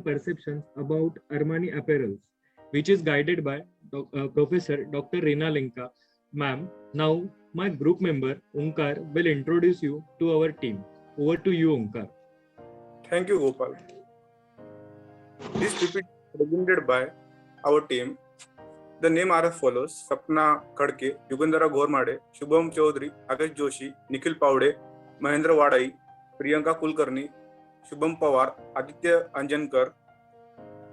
perceptions about Armani apparels, which is guided by Professor Dr. Reena Lenka. Ma'am, now my group member Onkar will introduce you to our team. Over to you, Onkar. Thank you, Gopal. This PPT is presented by our team. The name are as follows: Sapna Khadke, Yugandhara Ghormade, Shubham Chaudhary, Akash Joshi, Nikhil Pavde, Mahendra Wadai, Priyanka Kulkarni, Shubham Pawar, Aditya Anjankar,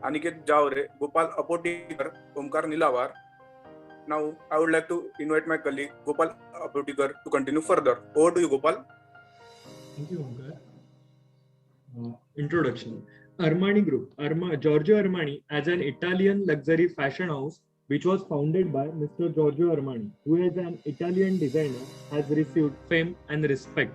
Aniket Javre, Gopal Apotikar, Omkar Nilawar. Now, I would like to invite my colleague Gopal Apotikar to continue further. Over to you, Gopal. Thank you, Onkar. Introduction. Armani Group. Giorgio Armani, as an Italian luxury fashion house, which was founded by Mr. Giorgio Armani, who is an Italian designer, has received fame and respect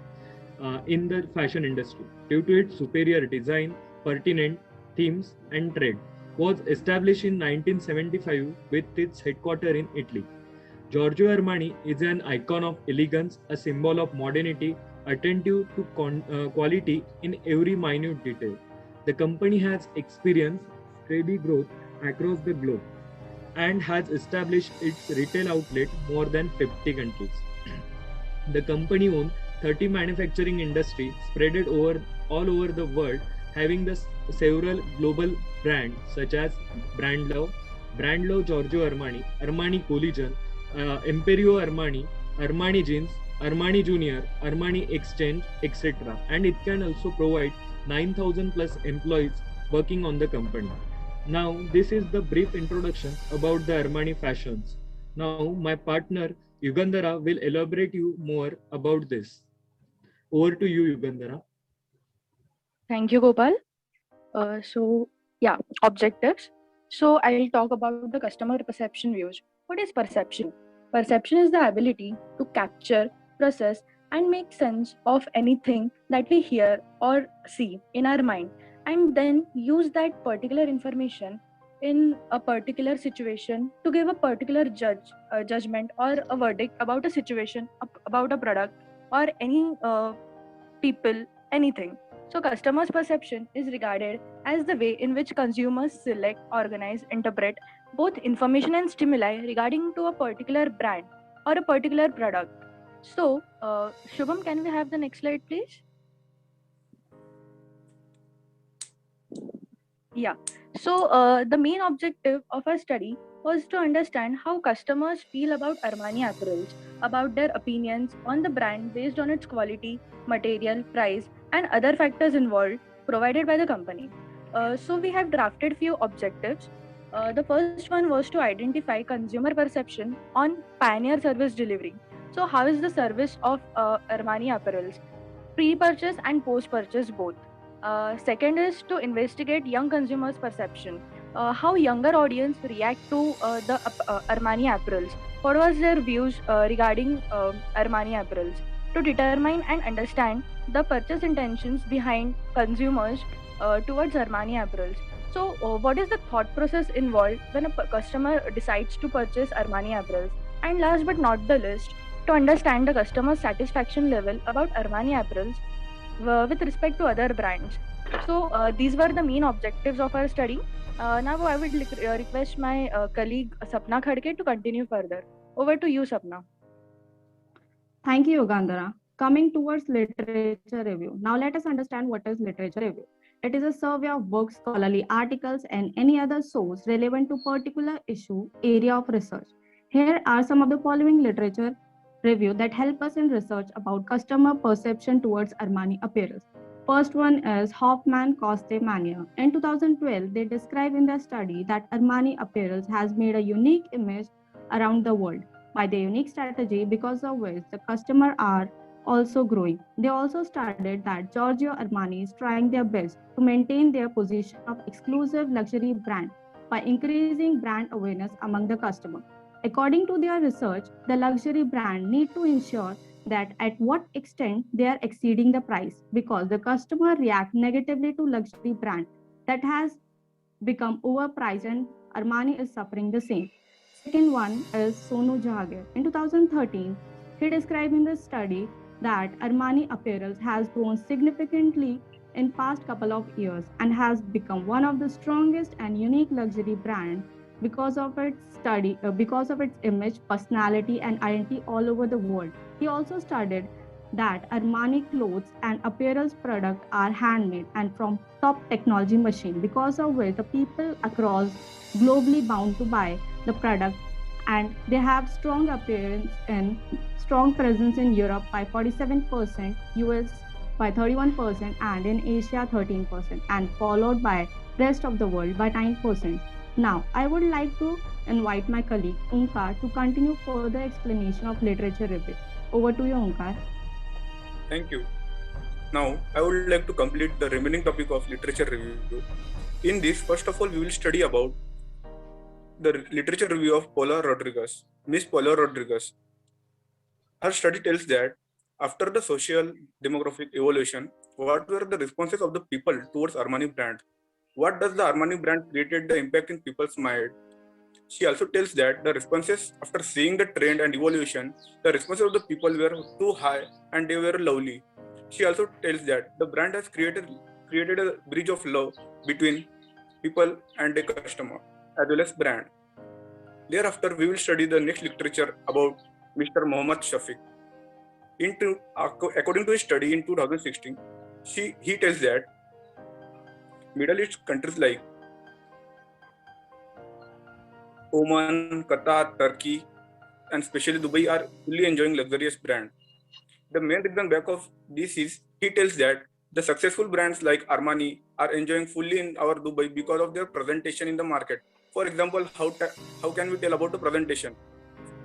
in the fashion industry due to its superior design, pertinent themes, and trade. Was established in 1975 with its headquarters in Italy. Giorgio Armani is an icon of elegance, a symbol of modernity, attentive to quality in every minute detail. The company has experienced steady growth across the globe and has established its retail outlet more than 50 countries. The company owns 30 manufacturing industries spread all over the world, having several global brands such as Brand Love Giorgio Armani, Armani Collision, Imperio Armani, Armani Jeans, Armani Junior, Armani Exchange, etc. And it can also provide 9,000 plus employees working on the company. Now, this is the brief introduction about the Armani fashions. Now, my partner Yugandhara will elaborate you more about this. Over to you, Yugandhara. Thank you, Gopal. Objectives. So I'll talk about the customer perception views. What is perception? Perception is the ability to capture, process, and make sense of anything that we hear or see in our mind, and then use that particular information in a particular situation to give a particular judgment or a verdict about a situation, about a product, or any people, anything. So customers' perception is regarded as the way in which consumers select, organize, interpret both information and stimuli regarding to a particular brand or a particular product. So, Shubham, can we have the next slide, please? Yeah. So, the main objective of our study was to understand how customers feel about Armani apparels, about their opinions on the brand based on its quality, material, price, and other factors involved provided by the company. So we have drafted few objectives. The first one was to identify consumer perception on pioneer service delivery. So how is the service of Armani apparels, pre-purchase and post-purchase both? Second is to investigate young consumers' perception. How younger audience react to the Armani apparels. What was their views regarding Armani apparels? To determine and understand the purchase intentions behind consumers towards Armani apparels. So, what is the thought process involved when a customer decides to purchase Armani apparels? And last but not the least, to understand the customer's satisfaction level about Armani apparels with respect to other brands. So, these were the main objectives of our study. Now, I would request my colleague Sapna Khadke to continue further. Over to you, Sapna. Thank you, Yugandhara. Coming towards literature review. Now let us understand what is literature review. It is a survey of books, scholarly articles, and any other source relevant to particular issue, area of research. Here are some of the following literature review that help us in research about customer perception towards Armani apparel. First one is Hoffman Coste Mania. In 2012, they describe in their study that Armani apparel has made a unique image around the world by their unique strategy, because of which the customer are also growing. They also stated that Giorgio Armani is trying their best to maintain their position of exclusive luxury brand by increasing brand awareness among the customer. According to their research, the luxury brand need to ensure that at what extent they are exceeding the price, because the customer react negatively to luxury brand that has become overpriced, and Armani is suffering the same. Second one is Sonu Jahangir. In 2013, he described in the study that Armani apparel has grown significantly in past couple of years and has become one of the strongest and unique luxury brand because of its image, personality, and identity all over the world. He also studied that Armani clothes and apparel products are handmade and from top technology machine, because of which the people across globally bound to buy the product, and they have strong presence in Europe by 47%, US by 31%, and in Asia 13%, and followed by rest of the world by 9%. Now, I would like to invite my colleague Onkar to continue further explanation of literature review. Over to you, Onkar. Thank you. Now, I would like to complete the remaining topic of literature review. In this, first of all, we will study about the literature review of Paula Rodriguez, Miss Paula Rodriguez. Her study tells that after the social demographic evolution, what were the responses of the people towards Armani brand? What does the Armani brand created the impact in people's mind? She also tells that the responses after seeing the trend and evolution, the responses of the people were too high and they were lovely. She also tells that the brand has created a bridge of love between people and the customer as well as brand. Thereafter, we will study the next literature about Mr. Mohammad Shafiq. According to a study in 2016, he tells that Middle East countries like Oman, Qatar, Turkey, and especially Dubai are fully enjoying luxurious brand. The main reason back of this is he tells that the successful brands like Armani are enjoying fully in our Dubai because of their presentation in the market. For example, how can we tell about the presentation,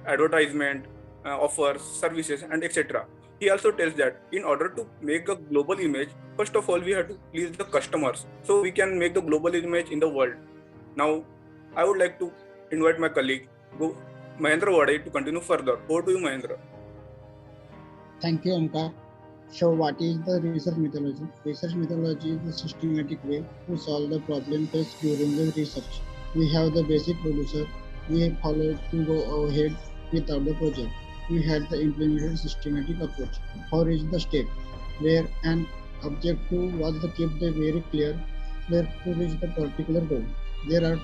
advertisement, offers, services, and etc. He also tells that in order to make a global image, first of all, we have to please the customers so we can make the global image in the world. Now, I would like to invite my colleague, Mahendra Wade, to continue further. Over to you, Mahendra. Thank you, Omkar. So what is the research methodology? Research methodology is the systematic way to solve the problem faced during the research. We have the basic producer. We follow to go ahead without the project. We had the implemented systematic approach. How is the step? Where an objective was to keep the very clear to reach the particular goal. There are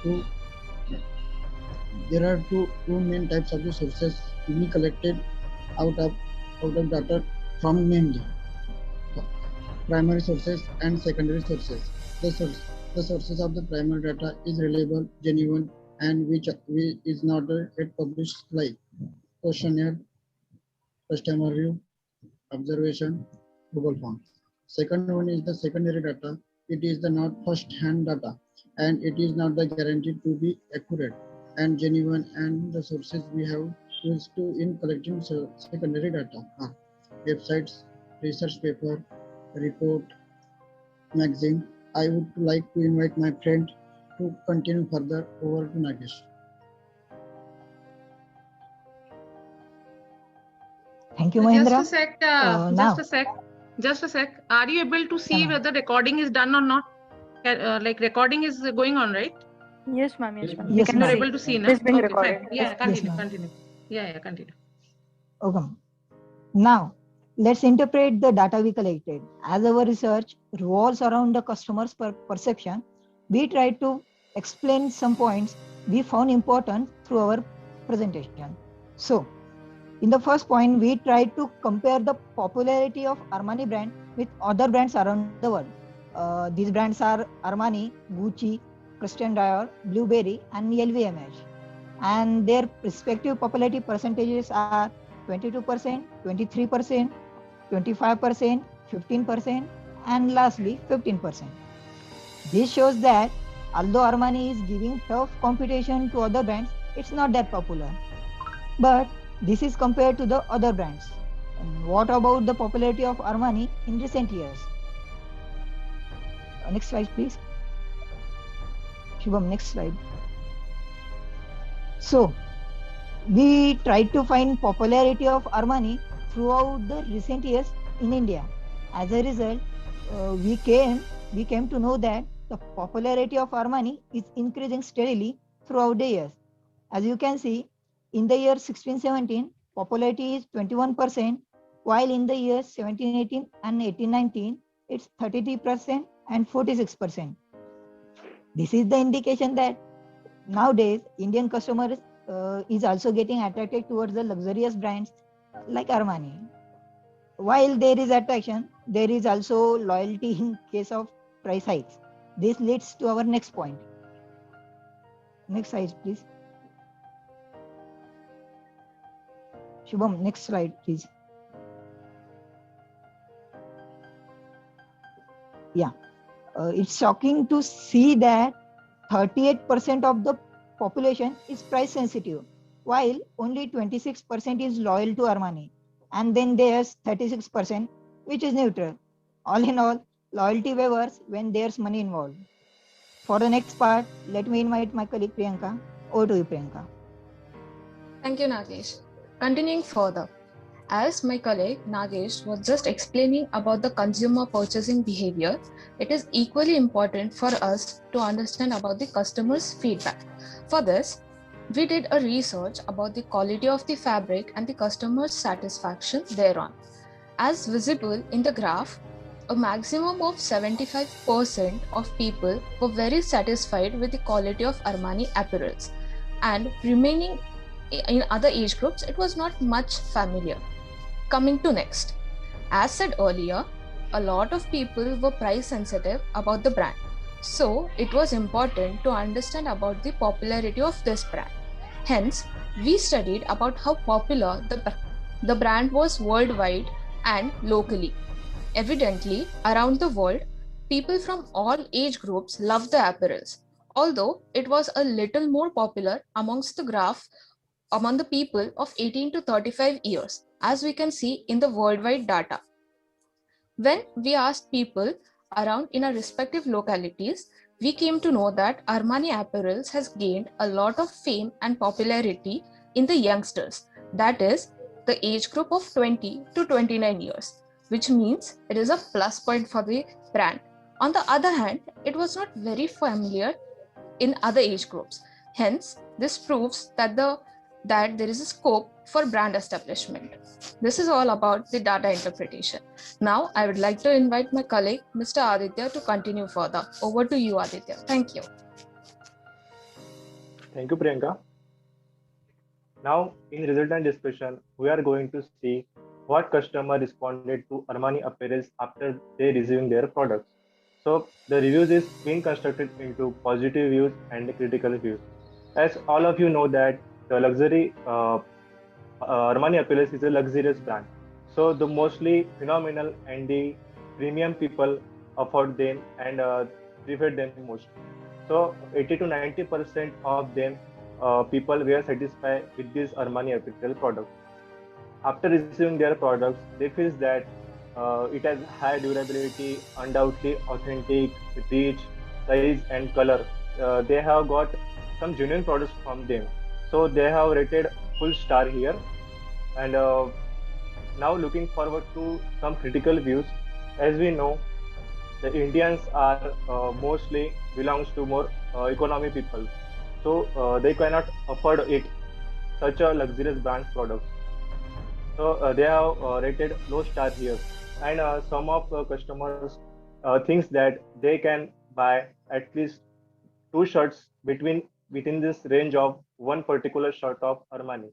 two main types of the sources we collected out of data from, namely primary sources and secondary sources. The sources of the primary data is reliable, genuine, and which is not yet published, like questionnaire, customer review, observation, Google Forms. Second one is the secondary data. It is the not first-hand data, and it is not the guaranteed to be accurate and genuine, and the sources we have used to in collecting secondary data are websites, research paper, report, magazine. I would like to invite my friend to continue further. Over to Nagesh. Thank you, Mahendra. Just a sec. Are you able to see whether recording is done or not? Like recording is going on, right? Yes, ma'am. Yes, ma'am. Yes, You're able to see now? It's being Okay, recorded. fine. Yeah, Yes, continue. Yeah, continue. Okay. Now, let's interpret the data we collected. As our research revolves around the customer's perception, we try to explain some points we found important through our presentation. So, in the first point, we tried to compare the popularity of Armani brand with other brands around the world. These brands are Armani, Gucci, Christian Dior, Blueberry, and LVMH. And their respective popularity percentages are 22%, 23%, 25%, 15%, and lastly 15%. This shows that although Armani is giving tough competition to other brands, it's not that popular. But this is compared to the other brands. And what about the popularity of Armani in recent years? Next slide, please. Shubham, next slide. So, we tried to find popularity of Armani throughout the recent years in India. As a result, we came to know that the popularity of Armani is increasing steadily throughout the years. As you can see, in the year 16-17, popularity is 21%, while in the years 17-18 and 18-19, it's 33% and 46%. This is the indication that nowadays Indian customers is also getting attracted towards the luxurious brands like Armani. While there is attraction, there is also loyalty in case of price hikes. This leads to our next point. Next slide, please. Shubham, next slide, please. Yeah, it's shocking to see that 38% of the population is price sensitive, while only 26% is loyal to Armani. And then there's 36%, which is neutral. All in all, loyalty wavers when there's money involved. For the next part, let me invite my colleague Priyanka. Over to you, Priyanka. Thank you, Nagesh. Continuing further, as my colleague Nagesh was just explaining about the consumer purchasing behavior, it is equally important for us to understand about the customer's feedback. For this, we did a research about the quality of the fabric and the customer's satisfaction thereon. As visible in the graph, a maximum of 75% of people were very satisfied with the quality of Armani apparels, and remaining in other age groups, it was not much familiar. Coming to next, as said earlier, a lot of people were price sensitive about the brand. So it was important to understand about the popularity of this brand. Hence, we studied about how popular the brand was worldwide and locally. Evidently, around the world, people from all age groups loved the apparels, although it was a little more popular amongst the graph among the people of 18 to 35 years, as we can see in the worldwide data. When we asked people around in our respective localities, we came to know that Armani Apparels has gained a lot of fame and popularity in the youngsters, that is, the age group of 20 to 29 years, which means it is a plus point for the brand. On the other hand, it was not very familiar in other age groups. Hence, this proves that there is a scope for brand establishment. This is all about the data interpretation. Now, I would like to invite my colleague, Mr. Aditya, to continue further. Over to you, Aditya. Thank you. Thank you, Priyanka. Now, in resultant discussion, we are going to see what customer responded to Armani apparels after they receiving their products. So, the reviews is being constructed into positive views and critical views. As all of you know that the luxury Armani apparels is a luxurious brand. So the mostly phenomenal and the premium people afford them and prefer them most. So 80 to 90% of them people were satisfied with this Armani apparel product. After receiving their products, they feel that it has high durability, undoubtedly authentic, rich, size and color. They have got some genuine products from them. So they have rated full star here. And now looking forward to some critical views. As we know, the Indians are mostly belongs to more economy people. So they cannot afford it, such a luxurious brand products. So they have rated low star here. And some of customers thinks that they can buy at least two shirts within this range of one particular shirt of Armani.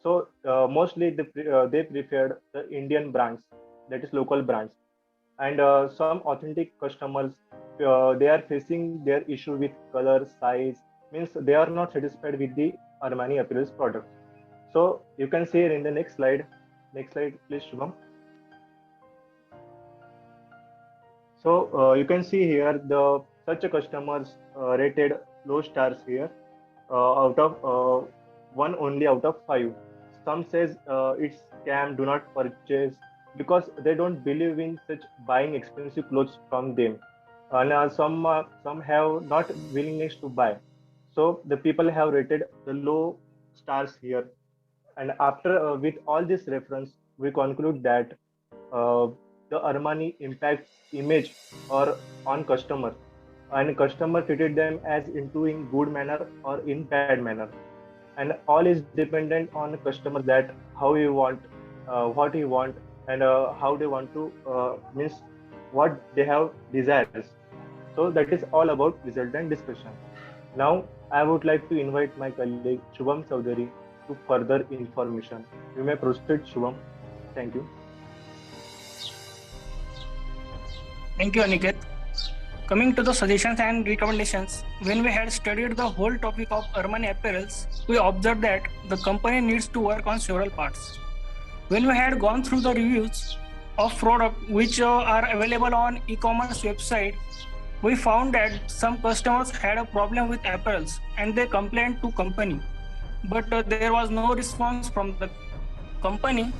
So mostly they preferred the Indian brands, that is local brands, and some authentic customers they are facing their issue with color, size, means they are not satisfied with the Armani apparel product. So you can see in the next slide. Next slide, please, Shubham. So you can see here the such a customers rated low stars here out of one only out of five. Some says it's scam, do not purchase because they don't believe in such buying expensive clothes from them, and some have not willingness to buy. So the people have rated the low stars here, and after with all this reference, we conclude that uh, the Armani impacts image or on customer, and customer treated them as into in good manner or in bad manner, and all is dependent on the customer that how he want, what he want, and how they want to means what they have desires. So that is all about resultant discussion. Now I would like to invite my colleague Shubham Chaudhary to further information. You may proceed, Shubham. Thank you. Thank you, Aniket. Coming to the suggestions and recommendations, when we had studied the whole topic of Armani apparels, we observed that the company needs to work on several parts. When we had gone through the reviews of product which are available on e-commerce website, we found that some customers had a problem with apparels and they complained to company. But there was no response from the company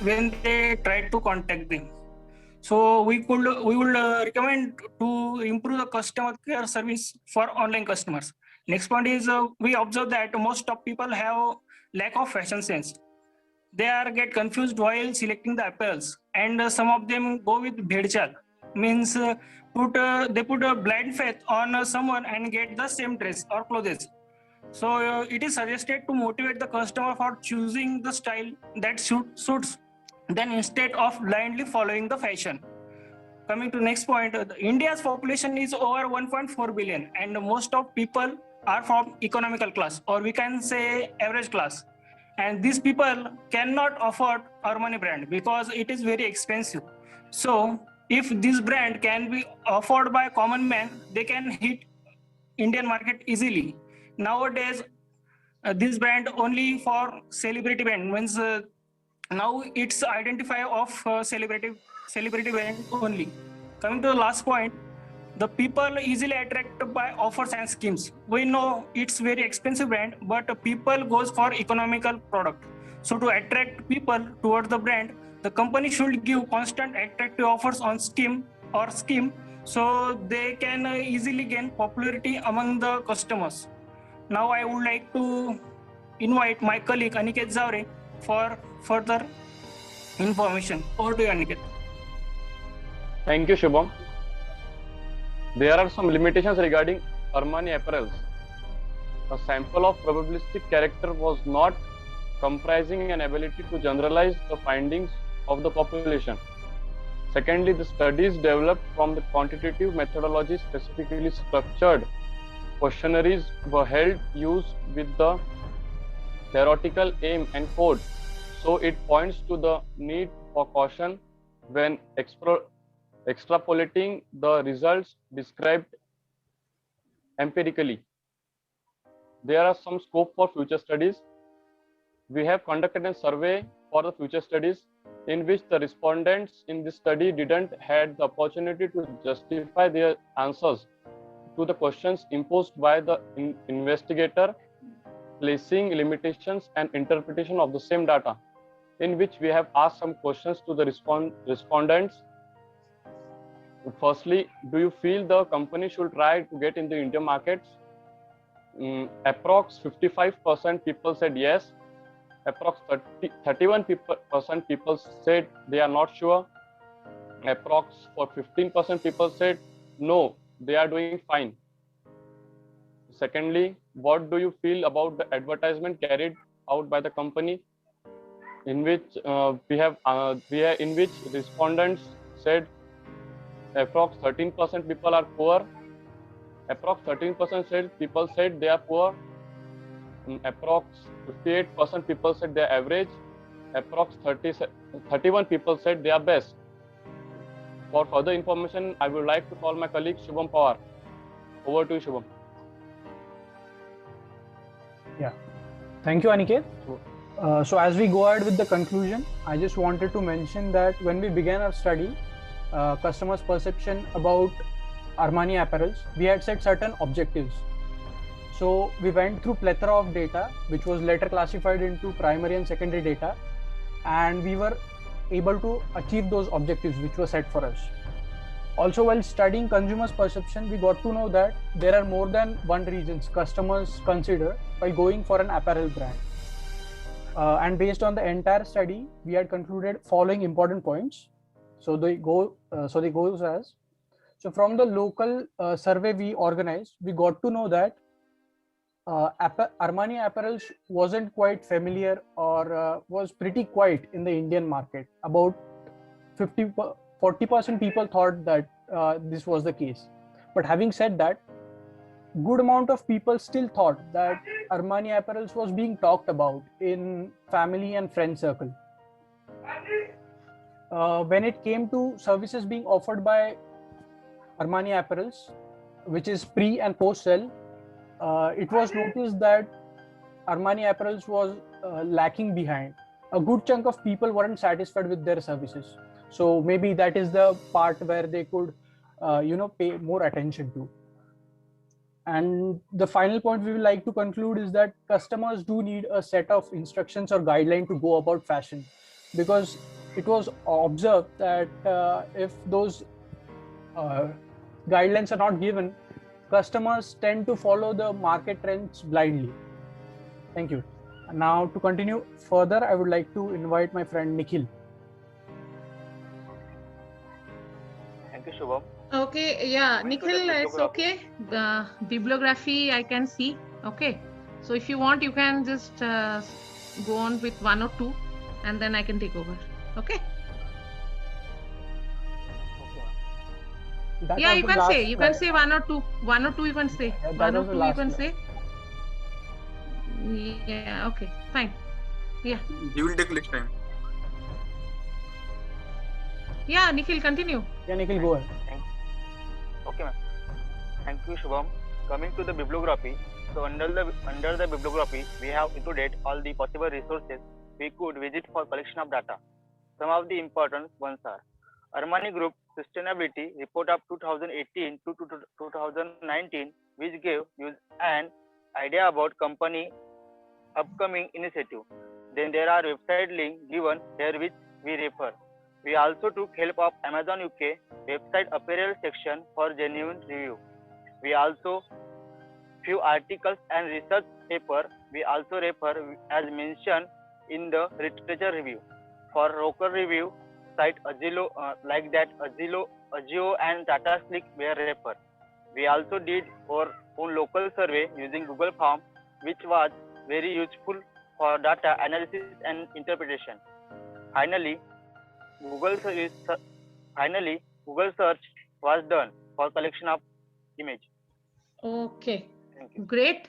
when they tried to contact them. So we would recommend to improve the customer care service for online customers. Next point is we observe that most of people have lack of fashion sense. They get confused while selecting the apparels, and some of them go with bhedchal, means they put a blind faith on someone and get the same dress or clothes. So it is suggested to motivate the customer for choosing the style that suits then instead of blindly following the fashion. Coming to next point, India's population is over 1.4 billion and most of people are from economical class, or we can say average class. And these people cannot afford Armani brand because it is very expensive. So if this brand can be afforded by common man, they can hit Indian market easily. Nowadays, this brand only for celebrity brand means now it's identify of celebrity brand only. Coming to the last point, the people easily attracted by offers and schemes. We know it's very expensive brand, but people goes for economical product. So to attract people towards the brand, the company should give constant attractive offers on scheme, so they can easily gain popularity among the customers. Now I would like to invite my colleague Aniket Zavre for further information. Over to you, Aniket. Thank you, Shubham. There are some limitations regarding Armani apparels. A sample of probabilistic character was not comprising an ability to generalize the findings of the population. Secondly, the studies developed from the quantitative methodology, specifically structured questionnaires, were held used with the theoretical aim and code. So it points to the need for caution when extrapolating the results described empirically. There are some scope for future studies. We have conducted a survey for the future studies in which the respondents in this study didn't had the opportunity to justify their answers to the questions imposed by the investigator, placing limitations and interpretation of the same data, in which we have asked some questions to the respondents. Firstly, do you feel the company should try to get in the Indian markets? Approx 55% people said yes. Approx 31% people said they are not sure. Approx for 15% people said no, they are doing fine. Secondly, what do you feel about the advertisement carried out by the company, in which in which respondents said approx 13% people are poor. Approx 13% said people said they are poor. Approx 58% people said they are average. Approx 31 people said they are best. For further information, I would like to call my colleague Shubham Pawar. Over to you, Shubham. Yeah, thank you, Aniket. So as we go ahead with the conclusion, I just wanted to mention that when we began our study, customers' perception about Armani apparels, we had set certain objectives. So we went through plethora of data, which was later classified into primary and secondary data, and we were able to achieve those objectives which were set for us. Also, while studying consumers' perception, we got to know that there are more than one reasons customers consider while going for an apparel brand. And based on the entire study, we had concluded following important points. So they goes as, so from the local survey we organized, we got to know that Armani apparels wasn't quite familiar or was pretty quiet in the Indian market. About 40% people thought that this was the case. But having said that, good amount of people still thought that Armani Apparels was being talked about in family and friend circle. When it came to services being offered by Armani Apparels, which is pre and post sell, it was noticed that Armani Apparels was lacking behind. A good chunk of people weren't satisfied with their services. So maybe that is the part where they could, pay more attention to. And the final point we would like to conclude is that customers do need a set of instructions or guidelines to go about fashion, because it was observed that if those guidelines are not given, customers tend to follow the market trends blindly. Thank you. Now to continue further, I would like to invite my friend Nikhil. Thank you, Shubham. Okay, yeah, Nikhil, it's okay. The bibliography I can see. Okay, so if you want, you can just go on with 1 or 2, and then I can take over. Okay. Yeah, you can say. You can say 1 or 2. 1 or 2 you can say. 1 or 2 you can say. Yeah. Okay. Fine. Yeah. You will take next time. Yeah, Nikhil, continue. Yeah, Nikhil, go ahead. Okay, ma'am. Thank you, Shubham. Coming to the bibliography, so under the bibliography, we have included all the possible resources we could visit for collection of data. Some of the important ones are Armani Group Sustainability Report of 2018 to 2019, which gave you an idea about company upcoming initiative. Then there are website links given here which we refer. We also took help of Amazon UK website apparel section for genuine review. We also few articles and research paper. We also refer as mentioned in the literature review. For local review site Azilo, like that Azio and Tata Slick were referred. We also did our own local survey using Google Form, which was very useful for data analysis and interpretation. Finally, Google search was done for collection of image. Okay, great.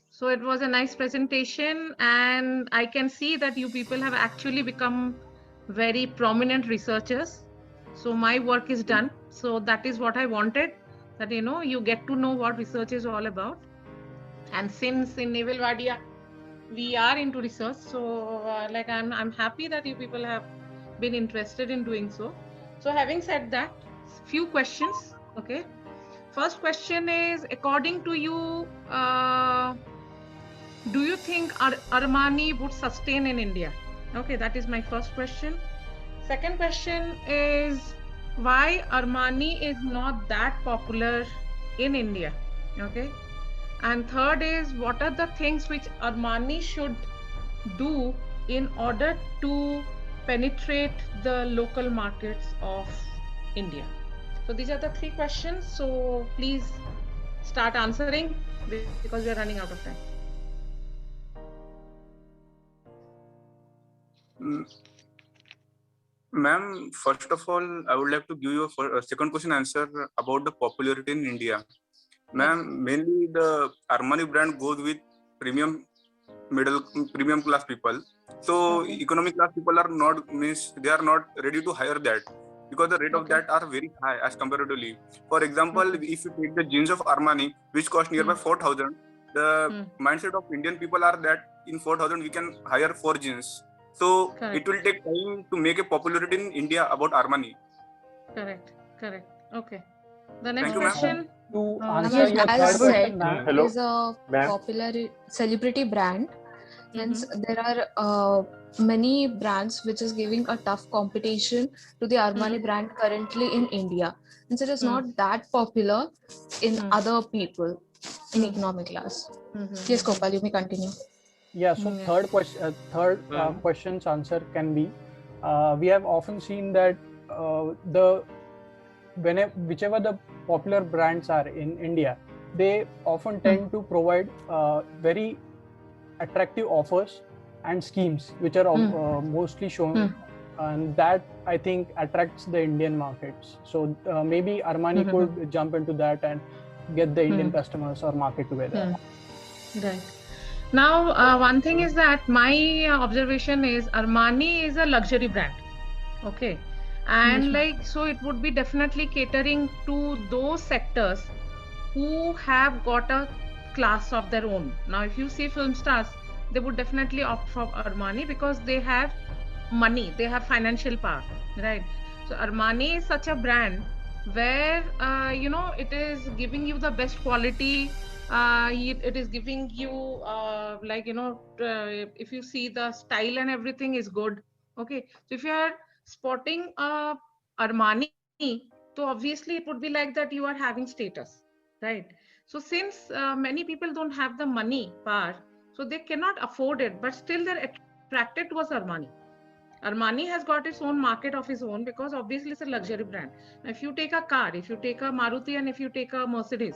So it was a nice presentation, and I can see that you people have actually become very prominent researchers. So my work is done. So that is what I wanted, that you get to know what research is all about. And since in Naval Wadia we are into research, so I'm happy that you people have been interested in doing so. So having said that, few questions. Okay, first question is, according to you, do you think Armani would sustain in India? Okay, that is my first question. Second question is, why Armani is not that popular in India? Okay, and third is, what are the things which Armani should do in order to penetrate the local markets of India? So these are the 3 questions. So please start answering, because we are running out of time. Ma'am, first of all, I would like to give you a second question answer about the popularity in India. Ma'am, mainly the Armani brand goes with premium class people. So economic class people are not ready to hire that, because the rate of that are very high as comparatively. For example, if you take the jeans of Armani, which cost nearby 4,000, the mindset of Indian people are that in 4,000 we can hire 4 jeans. So it will take time to make a popularity in India about Armani. Correct. Okay. The next question. To answer your third question, it is a popular celebrity brand. Hence, there are many brands which is giving a tough competition to the Armani brand currently in India. Since it is not that popular in other people in economic class. Yes, Gopal, you may continue. Yeah, so third question's answer can be, we have often seen that whichever the popular brands are in India, they often tend to provide very attractive offers and schemes, which are mostly shown and that I think attracts the Indian markets. So maybe Armani could jump into that and get the Indian customers or market together. Right. Now, one thing is that my observation is Armani is a luxury brand. Okay. And like, so it would be definitely catering to those sectors who have got a class of their own. Now, if you see film stars, they would definitely opt for Armani because they have money, they have financial power, right? So Armani is such a brand where, you know, it is giving you the best quality. It is giving you, like, you know, if you see the style and everything is good. Okay. So if you are spotting Armani, so obviously it would be like that you are having status, right? So since many people don't have the money power, so they cannot afford it, but still they're attracted towards Armani. Armani has got its own market of its own because obviously it's a luxury brand. Now, if you take a car, if you take a Maruti and if you take a Mercedes,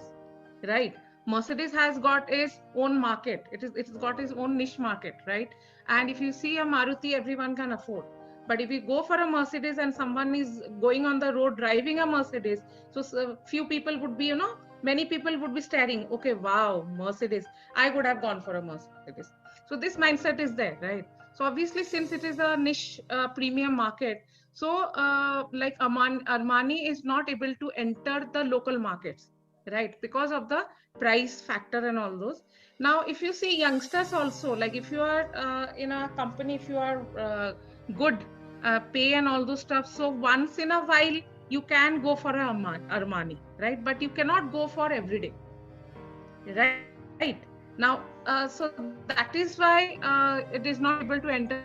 right? Mercedes has got its own market. It's got its own niche market, right? And if you see a Maruti, everyone can afford. But if you go for a Mercedes and someone is going on the road driving a Mercedes, so few people would be, you know, many people would be staring, okay, wow, Mercedes, I would have gone for a Mercedes. So this mindset is there, right? So obviously, since it is a niche premium market, so like Armani is not able to enter the local markets, right? Because of the price factor and all those. Now, if you see youngsters also, like if you are in a company, if you are good pay and all those stuff, so once in a while you can go for a Armani, right? But you cannot go for every day, right? Now, so that is why it is not able to enter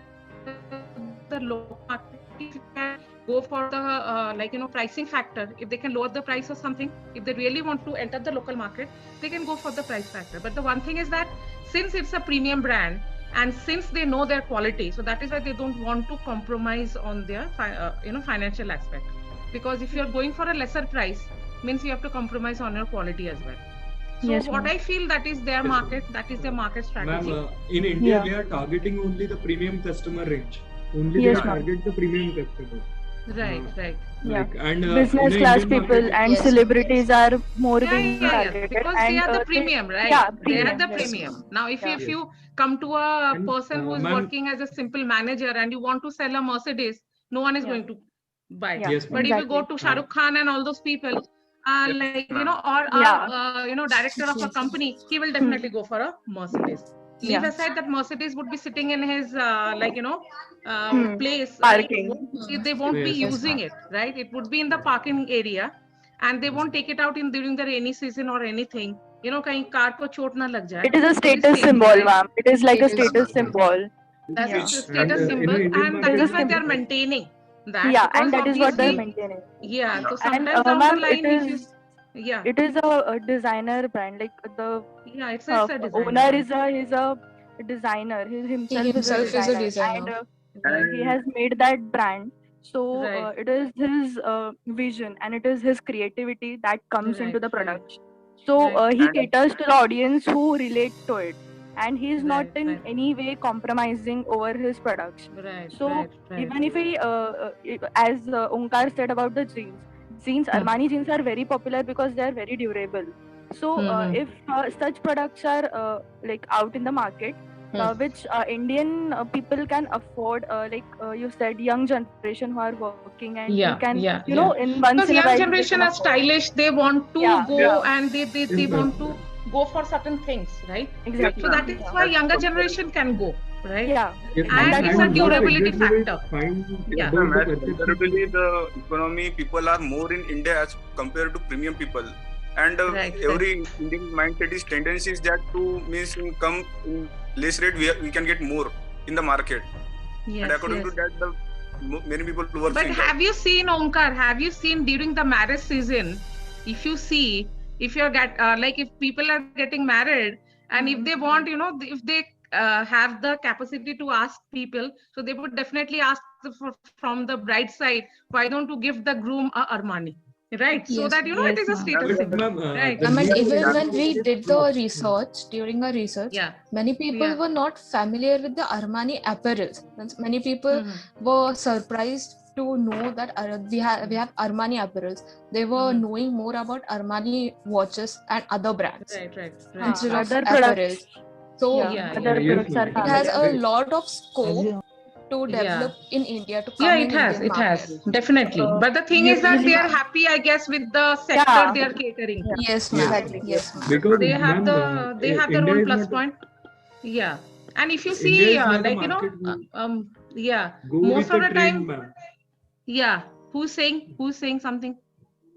the local market. If you can go for the like, you know, pricing factor, if they can lower the price or something, if they really want to enter the local market, they can go for the price factor. But the one thing is that since it's a premium brand and since they know their quality, so that is why they don't want to compromise on their you know, financial aspect. Because if you're going for a lesser price, means you have to compromise on your quality as well. So what I feel, that is their market, that is their market strategy. Ma'am, in India, they are targeting only the premium customer range. Only they target the premium customers. Right, right. Like, and business class people and celebrities are more being targeted. Because and, they are the premium, right? Yeah, they are the premium. Now, if you come to a person who is working as a simple manager and you want to sell a Mercedes, no one is going to buy. Yes, but if you go to Shah Rukh Khan and all those people, like, you know, or you know, director of a company, he will definitely go for a Mercedes. Leave aside that Mercedes would be sitting in his like, you know, place, parking. They won't be using it, right? It would be in the parking area, and they won't take it out in during the rainy season or anything. You know, kahin car ko chot na lag jaye. It is a status symbol, ma'am. It is like a status symbol. That's a status symbol, and that is why they are maintaining that. Yeah, and that is what they're maintaining. Yeah, so sometimes down the line, it is a designer brand. Like the it's a designer. owner is a designer. He himself is a designer. And he has made that brand. So it is his vision and it is his creativity that comes into the product. So he caters to the audience who relate to it. And he is not in any way compromising over his products. So even if he, as Onkar said about the jeans, Armani jeans are very popular because they are very durable. So if such products are like out in the market, which Indian people can afford, like you said, young generation who are working and you can, you know, in once because in a young while generation are stylish, they want to go and they want to go for certain things, right? Exactly. So that is why younger generation can go, right? Yeah. And that is a durability factor. Yeah. Durability, the economy, people are more in India as compared to premium people. And every Indian mindset is tendencies that to means come in less rate, we can get more in the market. And according to that, the many people work. But have you seen, Onkar, have you seen during the marriage season, if you see, if you're like if people are getting married and if they want, you know, if they have the capacity to ask people, so they would definitely ask from the bride side, why don't you give the groom a Armani, right? So Yes, that you know it is a ma'am. status But, symbol, ma'am, right? the I mean, need even for when we did the research, during our research, Yeah. many people Yeah. were not familiar with the Armani apparels. Means many people were surprised to know that we have Armani apparels. They were knowing more about Armani watches and other brands Right. instead of Other apparels. products. So Yeah. Other yes, products are ma'am. it has a familiar. lot of As scope you to develop in India, to come Yeah, in it has. Indian It market. has definitely. But the thing is that they Usually- are happy, I guess, with the sector Yeah. they are catering to. Yes, Yes, ma'am. Exactly. Yes, ma'am. because They have ma'am, they have their India own is plus not point. Yeah, and if you India see, is not a like you know, market yeah, go most with of the the trend, time, ma'am. yeah. Who's saying something?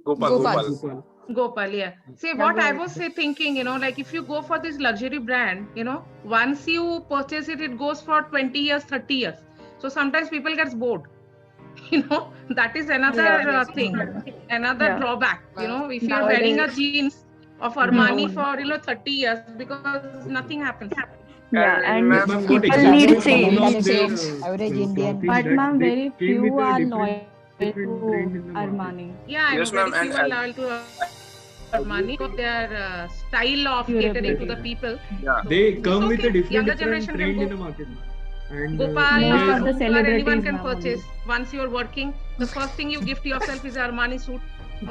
Gopal. Gopal. Gopal, yeah. See, Yeah, what go I ahead. was thinking, you know, like if you go for this luxury brand, you know, once you purchase it, it goes for 20 years, 30 years. So sometimes people gets bored. You know, that is another Yeah. thing, another Yeah. drawback. You know, if you're Nowadays- wearing a jeans of Armani for 30 years, because nothing happens. Yeah, and ma'am, Ma'am, not people exactly need the change. tone of their Average Indian. clothing But that ma'am, they very came with few a are different loyal trend to in the market. Armani. Yeah, I Yes, know very ma'am, few and are loyal to Armani for their style of catering to the people. Yeah. They It's come with a okay. different Younger different generation trend can in go. the market, ma'am. And Gopal, India Most is of the Gopal, celebrities anyone can now only. purchase. Once you're working, the first thing you gift yourself is an Armani suit.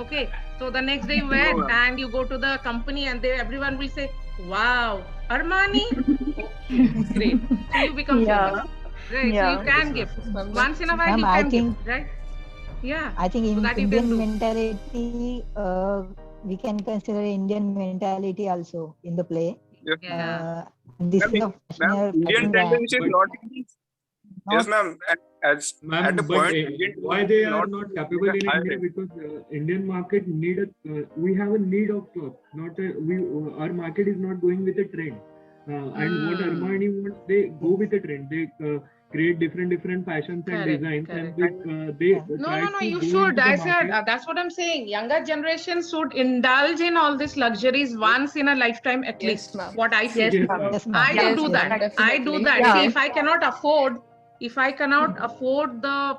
Okay, so the next day you wear it No, ma'am. and you go to the company and everyone will say, "Wow, Armani." Great. So you become Yeah. famous, right? Yeah. So you can Yes, gift ma'am. once in a while. Ma'am, You I can think- gift, right? Yeah. I think So in that you can Indian do. mentality, we can consider Indian mentality also in the play. Yes, Yeah. This is a ma'am, fashion Indian brand. tendency is not. Yes, ma'am. As Ma'am, at a but point, why they are not not capable in high India? rate. Because Indian market need we have a need of cloth. Not our market is not going with a trend. And what Armani wants, they go with the trend. They create different fashions and Correct, designs, correct. and they try No, to you go should. into the I said, market. that's what I'm saying. Younger generation should indulge in all these luxuries once in a lifetime at Yes, least. ma'am. What I feel. Yes, Yes, ma'am. Yes, ma'am. I do Yes, do yes, that. I do definitely. that. Yeah. See, if I cannot afford the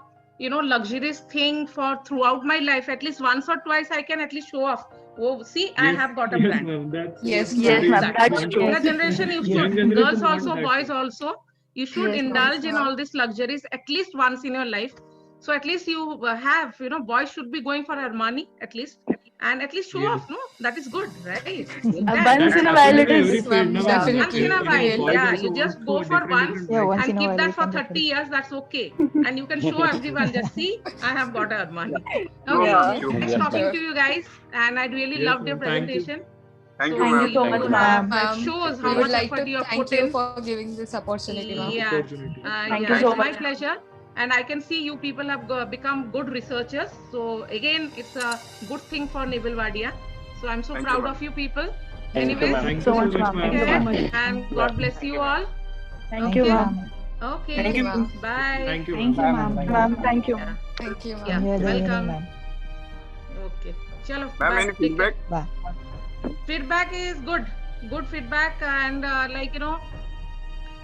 luxurious thing for throughout my life, at least once or twice I can at least show off. Oh, see, I Yes, have got a yes, brand. ma'am. That's Yes, Yes, they ma'am, want that's that. true. Younger generation, you Young should. generation Girls want also, that boys too. also. You should Yes, ma'am. indulge in all these luxuries at least once in your life. So at least you have, boys should be going for Armani at least, and at least show Yes. off. No, that is good, right? Once in a while it Every is. field, no, Yeah. ma'am. Once in a Even while, boys yeah. also You want just go for once Yeah, once and in a keep while that you for can 30 definitely. years. That's okay, and you can show everyone. Just see, I have got Armani. No, Okay, ma'am. nice Yeah. talking to you guys, and I really Yes, loved your ma'am. Thank you. presentation. Thank you, Thank ma'am. you so much, ma'am. That shows how We would much like effort to you have thank put you in. for giving this opportunity, ma'am. Yeah, Opportunity. Thank you so it's my much. pleasure. And I can see you people have become good researchers. So again, it's a good thing for Naval Wadia. So I'm so Thank you, proud ma'am. of you people. Thank you, Anyways, ma'am. Thank you So so much, much, ma'am. Thank you so ma'am. much. and God bless you all. Thank you, Okay. ma'am. Okay. Thank you, ma'am. Bye. Thank you, Thank you, ma'am. ma'am. Ma'am, thank you. Yeah. Thank you, ma'am. Yeah. Enjoy the evening, Welcome. ma'am. Okay. Chalo. Ma'am, Bye. any Take care. feedback? Bye. Feedback is good feedback, and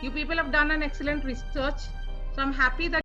you people have done an excellent research. So I'm happy that